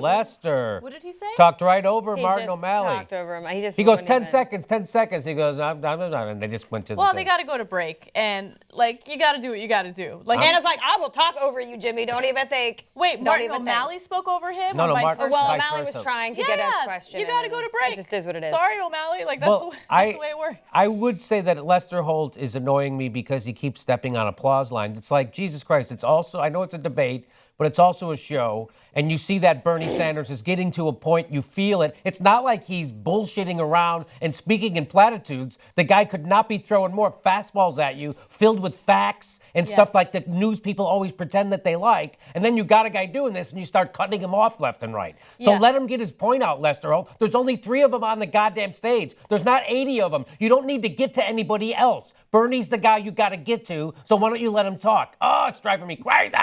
Lester. What did he say? Talked right over He Martin just O'Malley. talked over him. He goes, 10 seconds, 10 seconds. He goes, I'm, and they just went to the Well, thing. they got to go to break, and you got to do what you got to do. Anna's like, I will talk over you, Jimmy. Don't even think. Wait, Martin O'Malley spoke over him? No, vice Martin. versa? Well, Vice O'Malley versa. was trying to get a question. You got to go to break. It just is what it is. Sorry, O'Malley. That's the way it works. I would say that Lester Holt is annoying me because he keeps stepping on applause lines. It's like, Jesus Christ, it's also, I know it's a debate, but it's also a show. And you see that Bernie Sanders is getting to a point, you feel it. It's not like he's bullshitting around and speaking in platitudes. The guy could not be throwing more fastballs at you, filled with facts and stuff like that news people always pretend that they like. And then you got a guy doing this and you start cutting him off left and right. So let him get his point out, Lester Holt. There's only 3 of them on the goddamn stage. There's not 80 of them. You don't need to get to anybody else. Bernie's the guy you got to get to, so why don't you let him talk? Oh, it's driving me crazy.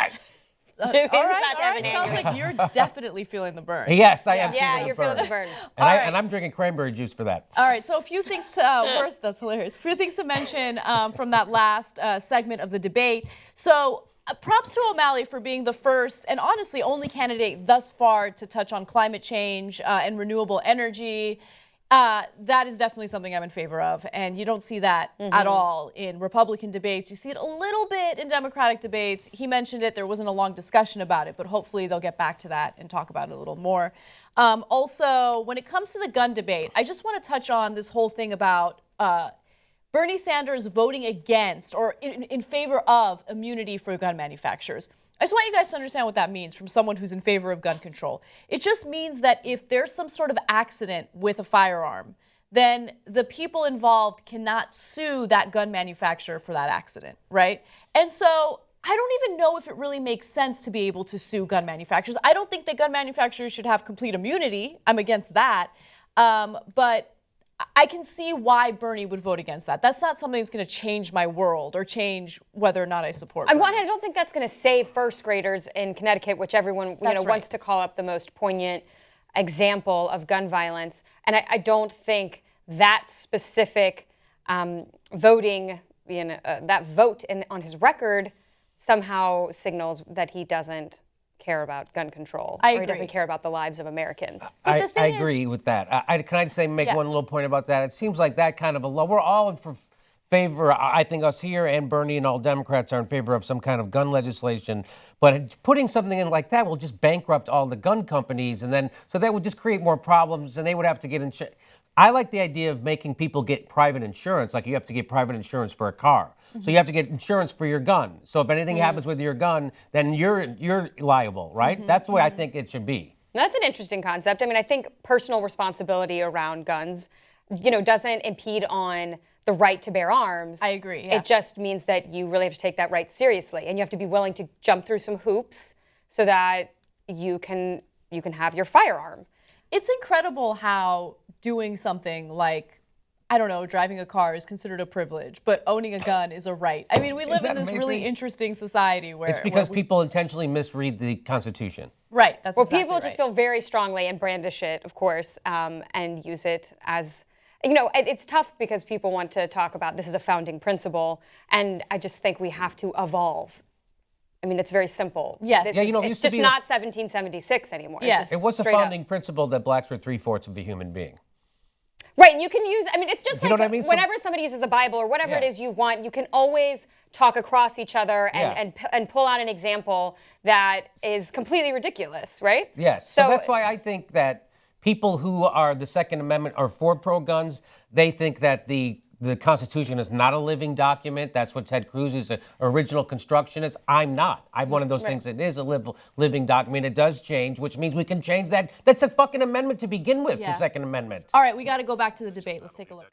All right. Sounds like you're definitely feeling the burn. Yes, I am. Yeah, you're feeling the burn. And I'm drinking cranberry juice for that. All right, so a few things that's hilarious. A few things to mention from that last segment of the debate. So props to O'Malley for being the first and honestly only candidate thus far to touch on climate change and renewable energy. That is definitely something I'm in favor of, and you don't see that at all in Republican debates. You see it a little bit in Democratic debates. He mentioned it. There wasn't a long discussion about it, but hopefully they'll get back to that and talk about it a little more. Also, when it comes to the gun debate, I just want to touch on this whole thing about Bernie Sanders voting against or in favor of immunity for gun manufacturers. I just want you guys to understand what that means from someone who's in favor of gun control. It just means that if there's some sort of accident with a firearm, then the people involved cannot sue that gun manufacturer for that accident, right? And so I don't even know if it really makes sense to be able to sue gun manufacturers. I don't think that gun manufacturers should have complete immunity. I'm against that. But I can see why Bernie would vote against that. That's not something that's going to change my world or change whether or not I support Bernie. I don't think that's going to save first graders in Connecticut, which everyone wants to call up the most poignant example of gun violence. And I don't think that specific voting, that vote on his record somehow signals that he doesn't care about gun control. I agree. Or he doesn't care about the lives of Americans. I agree with that. Can I just make one little point about that? It seems like that kind of a law. We're all in favor. I think us here and Bernie and all Democrats are in favor of some kind of gun legislation. But putting something in like that will just bankrupt all the gun companies, and then so that would just create more problems, and they would have to get insurance. I like the idea of making people get private insurance, like you have to get private insurance for a car. So you have to get insurance for your gun. So if anything happens with your gun, then you're liable, right? That's the way I think it should be. That's an interesting concept. I mean, I think personal responsibility around guns, doesn't impede on the right to bear arms. I agree. Yeah. It just means that you really have to take that right seriously, and you have to be willing to jump through some hoops so that you can have your firearm. It's incredible how doing something like, I don't know, driving a car is considered a privilege, but owning a gun is a right. I mean, we live in this really interesting society where it's because people intentionally misread the Constitution. Right. That's exactly people just feel very strongly and brandish it, of course, and use it as, it's tough because people want to talk about this is a founding principle, and I just think we have to evolve. I mean, it's very simple. Yes. It's just not 1776 anymore. Yes. It was a founding principle that blacks were 3/4 of a human being. Right, and you can use, it's just you like know what I mean? Whenever somebody uses the Bible or whatever it is you want, you can always talk across each other and pull out an example that is completely ridiculous, right? Yes, so that's why I think that people who are the Second Amendment or for pro-guns, they think that the Constitution is not a living document. That's what Ted Cruz's original construction is. I'm not. I'm one of those things that is a living document. It does change, which means we can change that. That's a fucking amendment to begin with, the Second Amendment. All right, we got to go back to the debate. Let's take a look.